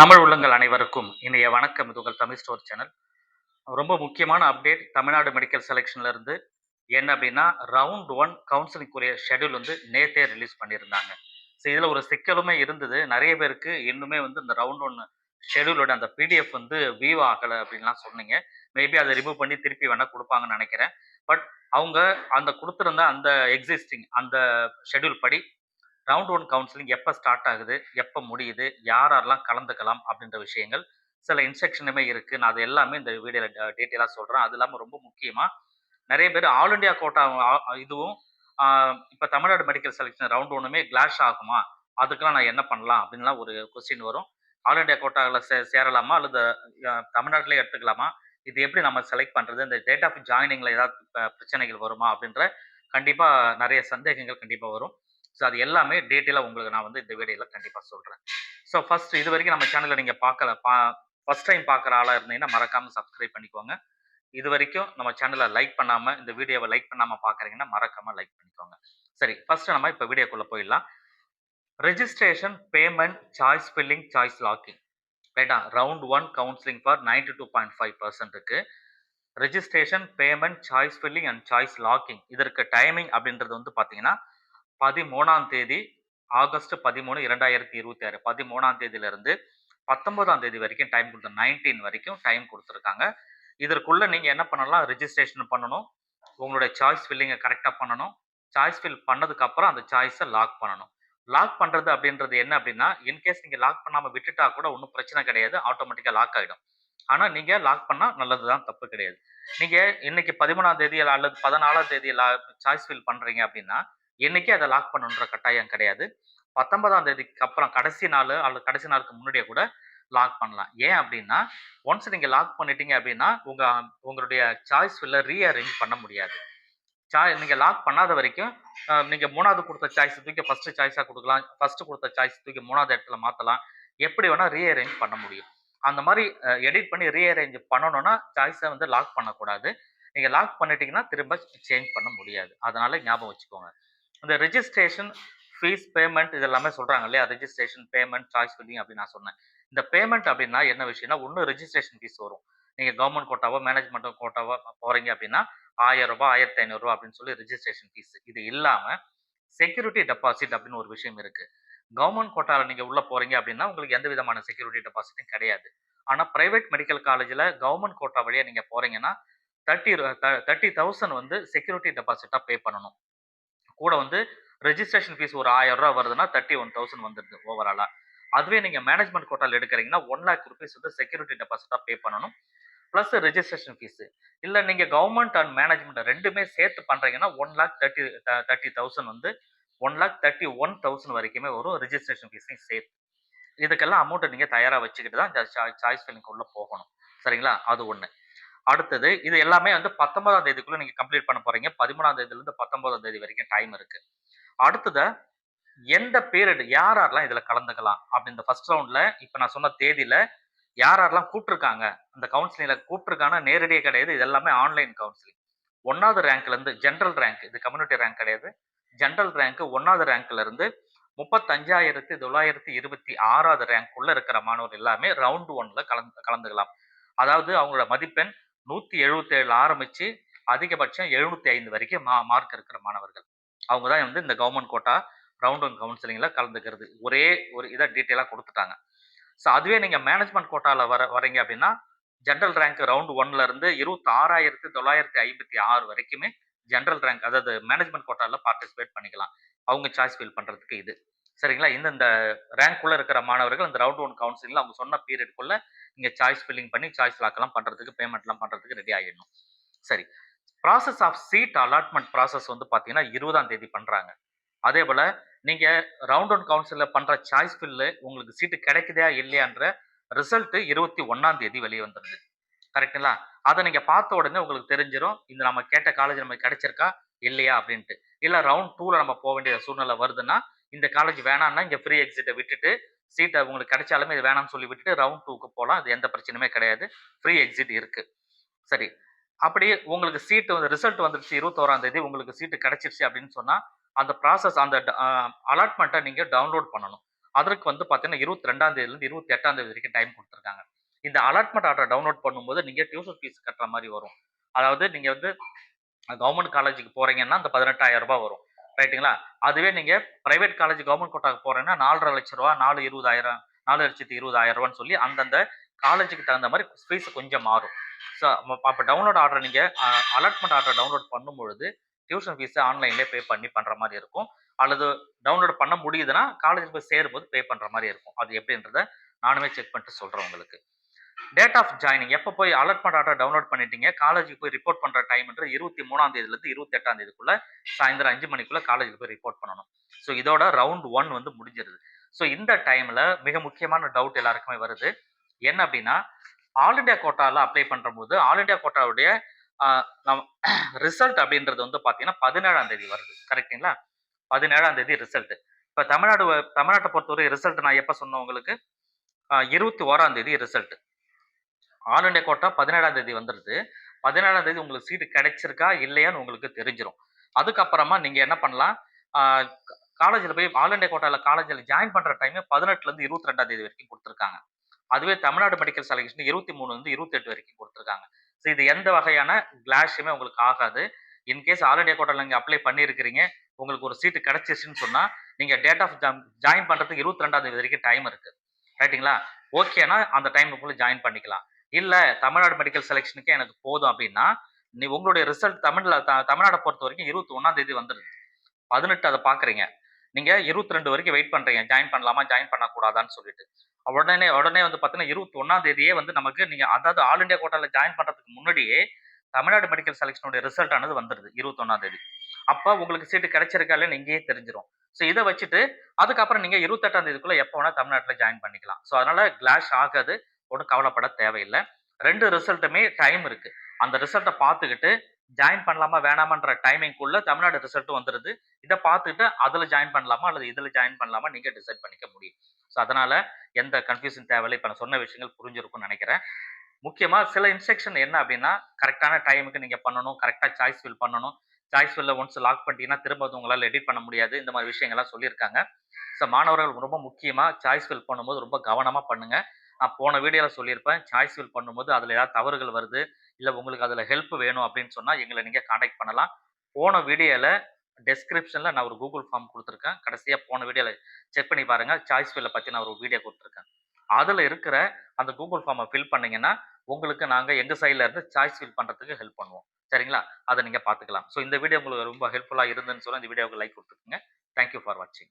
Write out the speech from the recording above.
தமிழ் உள்ளங்கள் அனைவருக்கும் இனிய வணக்கம். இது உங்கள் தமிழ் ஸ்டோர் சேனல். ரொம்ப முக்கியமான அப்டேட் தமிழ்நாடு மெடிக்கல் செலெக்ஷன்ல இருந்து என்ன அப்படின்னா, ரவுண்ட் 1 கவுன்சிலிங்குரிய ஷெட்யூல் வந்து நேத்தே ரிலீஸ் பண்ணியிருந்தாங்க. ஸோ இதில ஒரு சிக்கலுமே இருந்தது. நெறைய பேருக்கு இன்னுமே வந்து இந்த ரவுண்ட் 1 ஷெட்யூலோட அந்த பிடிஎஃப் வந்து வியூ ஆகல அப்படின்லாம் சொன்னீங்க. மேபி அத ரிமூவ் பண்ணி திருப்பி வேணா குடுப்பாங்கன்னு நெனைக்கிறேன். பட் அவங்க அந்த குடுத்திருந்த அந்த எக்ஸிஸ்டிங் அந்த ஷெட்யூல் படி ரவுண்ட் 1 கவுன்சிலிங் எப்ப ஸ்டார்ட் ஆகுது? எப்ப முடியுது? யார் யாரெல்லாம் கலந்துக்கலாம்? அப்படின்ற விஷயங்கள், சில இன்ஸ்ட்ரக்ஷனுமே இருக்கு. நான் அது எல்லாமே இந்த வீடியோல டீட்டெயிலா சொல்றேன். அது இல்லாம ரொம்ப முக்கியமா, நெறைய பேர் ஆல் இண்டியா கோட்டா இதுவும் ஆ இப்ப தமிழ்நாடு மெடிக்கல் செலக்ஷன் ரவுண்ட் 1மே கிளாஷ் ஆகுமா? அதுக்கெல்லாம் நான் என்ன பண்ணலாம்? அப்படின்லாம் ஒரு கொஸ்டின் வரும். ஆல் இண்டியா கோட்டால சேரலாமா? அல்லது தமிழ்நாட்டிலேயே எடுத்துக்கலாமா? இது எப்படி நம்ம செலக்ட் பண்றது? இந்த டேட் ஆஃப் ஜாயினிங்ல ஏதாவது பிரச்சனைகள் வருமா? அப்படின்ற கண்டிப்பா நெறைய சந்தேகங்கள் கண்டிப்பா வரும். ஸோ அது எல்லாமே டீட்டெயிலா உங்களுக்கு நான் வந்து இந்த வீடியோல கண்டிப்பா சொல்றேன். ஸோ ஃபர்ஸ்ட் இதுவரைக்கும் நம்ம சேனல்ல நீங்க ஃபர்ஸ்ட் டைம் பார்க்குற ஆளா இருந்தீங்கன்னா மறக்காம சப்ஸ்கிரைப் பண்ணிக்கோங்க. இதுவரைக்கும் நம்ம சேனல லைக் பண்ணாம, இந்த வீடியோவ லைக் பண்ணாம பார்க்குறீங்கன்னா மறக்காம லைக் பண்ணிக்கோங்க. சரி, ஃபர்ஸ்ட் நம்ம இப்ப வீடியோக்குள்ள போயிடலாம். Registration, payment, choice filling, choice locking. ரைட்டா? ரவுண்ட் 1 கவுன்சிலிங் ஃபார் 92.5% இருக்கு. Registration, payment, choice filling and choice locking. இதற்கு டைமிங் அப்படின்றது வந்து பார்த்தீங்கன்னா 13ஆம் தேதி ஆகஸ்ட் 13, 2026 13ஆம் தேதியிலிருந்து 19ஆம் தேதி வரைக்கும் டைம் 19 வரைக்கும் டைம் குடுத்துருக்காங்க. இதற்குள்ள நீங்க என்ன பண்ணலாம்? ரிஜிஸ்ட்ரேஷன் பண்ணணும். உங்களுடைய சாய்ஸ் ஃபில்லிங்க கரெக்ட்டா பண்ணணும். சாய்ஸ் ஃபில் பண்ணதுக்கு அப்புறம் அந்த சாய்ஸ லாக் பண்ணணும். லாக் பண்றது அப்படின்றது என்ன அப்படின்னா, இன்கேஸ் நீங்க லாக் பண்ணாம விட்டுட்டா கூட ஒண்ணும் பிரச்சனை கிடையாது. ஆட்டோமேட்டிக்கா லாக் ஆயிடும். ஆனா நீங்க லாக் பண்ணா நல்லது தான், தப்பு கிடையாது. நீங்க இன்னைக்கு 13ஆம் தேதி அல்லது 14ஆம் தேதி சாய்ஸ் ஃபில் பண்றீங்க அப்படின்னா, இன்னைக்கே அத லாக் பண்ணணுன்ற கட்டாயம் கிடையாது. 19ஆம் தேதிக்கு அப்புறம் கடைசி நாளு அல்லது கடைசி நாளுக்கு முன்னாடியே கூட லாக் பண்ணலாம். ஏன் அப்படின்னா, ஒன்ஸ் நீங்க லாக் பண்ணிட்டீங்க அப்படின்னா, உங்களுடைய சாய்ஸ் ஃபில்ல ரீஅரேஞ்ச் பண்ண முடியாது. நீங்க லாக் பண்ணாத வரைக்கும், நீங்க 3வது குடுத்த சாய்ஸ தூக்கி ஃபர்ஸ்ட் சாய்ஸா குடுக்கலாம். ஃபர்ஸ்ட் குடுத்த சாய்ஸ் தூக்கி 3வது இடத்துல மாத்தலாம். எப்படி வேணா ரீஅரேஞ்ச் பண்ண முடியும். அந்த மாரி எடிட் பண்ணி ரீஅரேஞ்ச் பண்ணணும்னா, சாய்ஸ வந்து லாக் பண்ணக்கூடாது. நீங்க லாக் பண்ணிட்டீங்கன்னா, திரும்ப சேஞ்ச் பண்ண முடியாது. அதனால ஞாபகம் வச்சுக்கோங்க. இந்த ரெஜிஸ்ட்ரேஷன், ஃபீஸ், பேமெண்ட் இது எல்லாமே சொல்றாங்க இல்லையா? ரெஜிஸ்ட்ரேஷன், பேமெண்ட், சாய்ஸ் ஃபில்லிங் அப்படின்னு நான் சொன்னேன். இந்த பேமெண்ட் அப்படின்னா என்ன விஷயம்னா, ஒண்ணு ரெஜிஸ்ட்ரேஷன் ஃபீஸ் வரும். நீங்க கவர்ன்மென்ட் கோட்டாவோ, மேனேஜ்மென்ட் கோட்டாவோ போறீங்க அப்படின்னா, ரூ. 1000 ரூ. 1500 அப்படின்னு சொல்லி ரெஜிஸ்ட்ரேஷன் ஃபீஸ். இது இல்லாம செக்யூரிட்டி டெபாசிட் அப்படின்னு ஒரு விஷயம் இருக்கு. கவர்ன்மென்ட் கோட்டால நீங்க உள்ள போறீங்க அப்படின்னா, உங்களுக்கு எந்த விதமான செக்யூரிட்டி டெபாசிட்டும் கிடையாது. ஆனா பிரைவேட் மெடிக்கல் காலேஜ்ல கவர்ன்மென்ட் கோட்டா வழியா நீங்க போறீங்கன்னா, 30,000 வந்து செக்யூரிட்டி டெபாசிட்டா பே பண்ணணும். கூட வந்து ரெஜிஸ்ட்ரேஷன் ஃபீஸ் ஒரு ரூ. 1000 வருதுன்னா 31,000 வந்துருது ஓவராலா. அதுவே நீங்க மேனேஜ்மென்ட் கோட்டால எடுக்கிறீங்கன்னா, ₹1,00,000 வந்து செக்யூரிட்டி டெபாசிட்டா பே பண்ணணும். Plus registration fees. இல்ல நீங்க கவர்ன்மென்ட் அண்ட் மேனேஜ்மென்ட் 2மே சேர்த்து பண்றீங்கன்னா 1,30,000 வந்து 1,31,000 வரைக்குமே வரும் ரெஜிஸ்ட்ரேஷன் ஃபீஸையும் சேர்த்து. இதுக்கெல்லாம் அமௌண்ட் நீங்க தயாரா வச்சுக்கிட்டு தான் சாய்ஸ் ஃபில்லிங் உள்ள போகணும். சரிங்களா? அது 1. அடுத்தது இது எல்லாமே வந்து 19ஆம் தேதிக்குள்ள நீங்க கம்ப்ளீட் பண்ண போறீங்க. 13ஆம் தேதியிலிருந்து 19ஆம் தேதி வரைக்கும் டைம் இருக்கு. அடுத்ததா எந்த பீரியட் யார் யாரெல்லாம் இதுல கலந்துக்கலாம்? அப்படி இந்த ஃபர்ஸ்ட் ரவுண்ட்ல இப்ப நான் சொன்ன தேதியில யார் யாரெல்லாம் கூப்ட்டுருக்காங்க? அந்த கவுன்சிலிங்ல கூப்ட்டுருக்காங்கன்னா நேரடியா கிடையாது. இது எல்லாமே ஆன்லைன் கவுன்சிலிங். 1வது ரேங்க்ல இருந்து ஜெனரல் ரேங்க், இது கம்யூனிட்டி ரேங்க் கிடையாது. ஜெனரல் ரேங்க் 1வது ரேங்க்ல இருந்து 35,926வது ரேங்க் உள்ள இருக்கிற மாணவர்கள் எல்லாமே ரவுண்ட் 1ல கலந்துக்கலாம். அதாவது அவங்களோட மதிப்பெண் 177 ஆரம்பிச்சு அதிகபட்சம் 705 வரைக்கும் மார்க் இருக்கிற மாணவர்கள். அவங்க தான் வந்து இந்த கவர்ன்மென்ட் கோட்டா ரவுண்ட் 1 கவுன்சிலிங்ல கலந்துக்கிறது. ஒரே ஒரு இத டீட்டெயிலா குடுத்துட்டாங்க. ஸோ அதுவே நீங்க மேனேஜ்மென்ட் கோட்டால வரீங்க அப்படின்னா, ஜெனரல் ரேங்க் ரவுண்ட் 1ல இருந்து 26,956 வரைக்குமே ஜெனரல் ரேங்க் அதாவது மேனேஜ்மென்ட் கோட்டால பார்ட்டிசிபேட் பண்ணிக்கலாம். அவங்க சாய்ஸ் ஃபில் பண்றதுக்கு இது. சரிங்களா? இந்த ரேங்க்குள்ள இருக்கிற மாணவர்கள் இந்த ரவுண்ட் 1 கவுன்சிலிங்ல அவங்க சொன்ன பீரியட்க்குள்ள நீங்க சாய்ஸ் ஃபில்லிங் பண்ணி சாய்ஸ் லாக்லாம் பண்றதுக்கு, பேமெண்ட்லாம் பண்றதுக்கு ரெடி ஆயிடணும். சரி. Process of seat allotment process வந்து பார்த்தீங்கன்னா, 20ஆம் தேதி பண்றாங்க. அதேபோல நீங்க ரவுண்ட் 1 கவுன்சில்ல பண்ற சாய்ஸ் ஃபில் உங்களுக்கு சீட்டு கிடைக்குதா இல்லையான்ற ரிசல்ட் 21ஆம் தேதி வெளிய வந்துருது. கரெக்ட்டுங்களா? அத நீங்க பார்த்த உடனே உங்களுக்கு தெரிஞ்சிரும். இந்த நம்ம கேட்ட காலேஜ் நமக்கு கிடைச்சிருக்கா? இல்லையா? அப்படின்ட்டு. இல்ல ரவுண்ட் 2ல நம்ம போ வேண்டிய சூழ்நிலை வருதுன்னா, இந்த காலேஜ் வேணாம்னா இங்க ஃப்ரீ எக்ஸிட்ட விட்டுட்டு, சீட்ட உங்களுக்கு கிடைச்சாலுமே இது வேணாம்னு சொல்லி விட்டுட்டு ரவுண்ட் 2க்கு போலாம். அது எந்த பிரச்சனையுமே கிடையாது. ஃப்ரீ எக்ஸிட் இருக்கு. சரி. அப்படி உங்களுக்கு சீட் வந்து ரிசல்ட் வந்துருச்சு 21ஆம் தேதி உங்களுக்கு சீட் கிடைச்சிருச்சு அப்படின்னு சொன்னா, அந்த ப்ராசஸ் அந்த அலாட்மென்ட்ட நீங்க டவுன்லோட் பண்ணணும். அதற்கு வந்து பார்த்தீங்கன்னா 22ஆம் தேதியிலிருந்து 28ஆம் தேதி வரைக்கும் டைம் குடுத்துருக்காங்க. இந்த அலாட்மெண்ட் ஆர்டர் டவுன்லோட் பண்ணும்போது நீங்க டியூஷன் ஃபீஸ் கட்டுற மாரி வரும். அதாவது நீங்க வந்து கவர்ன்மென்ட் காலேஜ்க்கு போறீங்கன்னா, அந்த ரூ. 18,000 வரும். ரைட்டுங்களா? அதுவே நீங்க பிரைவேட் காலேஜ் கவர்ன்மென்ட் கோட்டாக்கு போறீங்கன்னா, ரூ. 4,50,000 4,20,000 4,20,000 சொல்லி அந்தந்த காலேஜ்க்கு தகுந்த மாரி ஃபீஸ் கொஞ்சம் மாறும். ஸோ அப்ப டவுன்லோட் ஆர்டர் நீங்க அலாட்மெண்ட் ஆர்டர் டவுன்லோட் பண்ணும்பொழுது, டியூஷன் ஃபீஸ ஆன்லைன்லயே பே பண்ற மாரி இருக்கும். அல்லது டவுன்லோட் பண்ண முடியுதுன்னா, காலேஜ்ல போய் சேரும்போது பே பண்ற மாரி இருக்கும். அது எப்படின்றத நானுமே செக் பண்ணிட்டு சொல்றேன் உங்களுக்கு. டேட் ஆஃப் ஜாயினிங் எப்ப போய் அலாட்மெண்ட் ஆர்டர் டவுன்லோட் பண்ணிட்டீங்க, காலேஜ்க்கு போய் ரிப்போர்ட் பண்ற டைம்ன்றது 23ஆம் தேதியிலிருந்து 28ஆம் தேதிக்குள்ள சாயந்திரம் 5 மணிக்குள்ள காலேஜ்க்கு போய் ரிப்போர்ட் பண்ணணும். ஸோ இதோட ரவுண்ட் 1 வந்து முடிஞ்சிருது. ஸோ இந்த டைம்ல மிக முக்கியமான டவுட் எல்லாருக்குமே வருது. என்ன அப்டின்னா, ஆல் இண்டியா கோட்டால அப்ளை பண்றம்போது, ஆல் இண்டியா கோட்டாவுடைய அ நம் ரிசல்ட் அப்டின்றது வந்து பார்த்தீங்கன்னா, 17ஆம் தேதி வருது. கரெக்ட்டுங்களா? 17ஆம் தேதி ரிசல்ட். இப்ப தமிழ்நாட்ட பொறுத்தவரை ரிசல்ட் நான் எப்ப சொன்னேன் உங்களுக்கு? 21ஆம் தேதி ரிசல்ட். ஆல் இண்டியா கோட்டா 17ஆம் தேதி வந்துருது. 17ஆம் தேதி உங்களுக்கு சீட் கிடைச்சிருக்கா? இல்லையான்னு உங்களுக்கு தெரிஞ்சிரும். அதுக்கப்புறமா நீங்க என்ன பண்ணலாம், ஆ காலேஜ்ல போய் ஆல் இண்டியா கோட்டால காலேஜ்ல ஜாயின் பண்ற டைம் 18லருந்து 22ஆம் தேதி வரைக்கும் குடுத்துருக்காங்க. அதுவே தமிழ்நாடு மெடிக்கல் செலக்ஷன் 23லருந்து 28 வரைக்கும் குடுத்துருக்காங்க. ஸோ இது எந்த வகையான கிளாஷுமே உங்களுக்கு ஆகாது. இன்கேஸ் ஆல் இண்டியா கோட்டால நீங்க அப்ளை பண்ணியிருக்கிறீங்க, உங்களுக்கு ஒரு சீட் கிடைச்சிருச்சுன்னு சொன்னா, நீங்க டேட் ஆஃப் ஜாயின் பண்றதுக்கு 22ஆம் தேதி வரைக்கும் டைம் இருக்கு. ரைட்டுங்களா? ஓகேன்னா அந்த டைம்க்குள்ள ஜாயின் பண்ணிக்கலாம். இல்ல தமிழ்நாடு மெடிக்கல் செலக்ஷனுக்கே எனக்கு போதும் அப்டின்னா, உங்களுடைய ரிசல்ட் தமிழ்நாட பொறுத்தவரைக்கும் 21ஆம் தேதி வந்துருது. 18 அத பார்க்குறீங்க. நீங்க 22 வரைக்கும் வெயிட் பண்றீங்க. ஜாயின் பண்ணலாமா? ஜாயின் பண்ணக்கூடாதான்னு சொல்லிட்டு. உடனே உடனே வந்து பார்த்தீங்கன்னா, 21ஆம் தேதியே வந்து நமக்கு நீங்க அதாவது ஆல் இண்டியா கோட்டால ஜாயின் பண்றதுக்கு முன்னாடியே, தமிழ்நாடு மெடிக்கல் செலக்ஷனுடைய ரிசல்ட் ஆனது வந்துருது 21ஆம் தேதி. அப்ப உங்களுக்கு சீட்டு கிடைச்சிருக்கா இல்லையான்னு இங்கேயே தெரிஞ்சிரும். ஸோ இத வச்சுட்டு, அதுக்கப்புறம் நீங்க 28ஆம் தேதிக்குள்ள எப்ப வேணா தமிழ்நாட்டுல ஜாயின் பண்ணிக்கலாம். ஸோ அதனால கிளாஷ் ஆகாது. ஒண்ணும் கவலைப்பட தேவையில்ல. 2 ரிசல்ட்டுமே டைம் இருக்கு. அந்த ரிசல்ட்ட பார்த்துக்கிட்டு, ஜாயின் பண்ணலாமா? வேணாமான்ற டைமிங்குள்ள தமிழ்நாடு ரிசல்ட்டும் வந்துருது. இத பார்த்துட்டு அதுல ஜாயின் பண்ணலாமா? அல்லது இதுல ஜாயின் பண்ணலாமா? நீங்க டிசைட் பண்ணிக்க முடியும். ஸோ அதனால எந்த கன்ஃப்யூஷன் தேவையில்ல. இப்ப நான் சொன்ன விஷயங்கள் புரிஞ்சிருக்கும்னு நெனைக்கிறேன். முக்கியமா சில இன்ஸ்ட்ரக்ஷன் என்ன அப்டின்னா, கரெக்ட்டான டைமுக்கு நீங்க பண்ணணும். கரெக்ட்டா சாய்ஸ் ஃபில் பண்ணணும். சாய்ஸ் ஃபில்ல ஒன்ஸ் லாக் பண்ணிட்டீங்கன்னா, திரும்ப அது உங்களால எடிட் பண்ண முடியாது. இந்த மாரி விஷயங்கள்லாம் சொல்லியிருக்காங்க. ஸோ மாணவர்கள் ரொம்ப முக்கியமா சாய்ஸ் ஃபில் பண்ணும்போது ரொம்ப கவனமா பண்ணுங்க. நான் போன வீடியோல சொல்லியிருப்பேன். சாய்ஸ் ஃபில் பண்ணும்போது அதுல ஏதாவது தவறுகள் வருது, இல்ல உங்களுக்கு அதுல ஹெல்ப் வேணும் அப்டின்னு சொன்னா எங்கள நீங்க கான்டாக்ட் பண்ணலாம். போன வீடியோல டிஸ்கிரிப்ஷன்ல நான் ஒரு Google ஃபார்ம் குடுத்துருக்கேன். கடைசியா போன வீடியோல செக் பண்ணி பாருங்க. சாய்ஸ் ஃபில்ல பத்தி நான் ஒரு வீடியோ குடுத்துருக்கேன். அதுல இருக்கிற அந்த Google ஃபார்ம ஃபில் பண்ணீங்கன்னா, உங்களுக்கு நாங்க எங்க சைட்ல இருந்து சாய்ஸ் ஃபில் பண்றதுக்கு ஹெல்ப் பண்ணுவோம். சரிங்களா? அத நீங்க பார்த்துக்கலாம். ஸோ இந்த வீடியோ உங்களுக்கு ரொம்ப ஹெல்ப்ஃபுல்லா இருந்ததுன்னு சொன்னா இந்த வீடியோவுக்கு லைக் குடுத்துக்கங்க. தேங்க் யூ ஃபார் வாட்சிங்.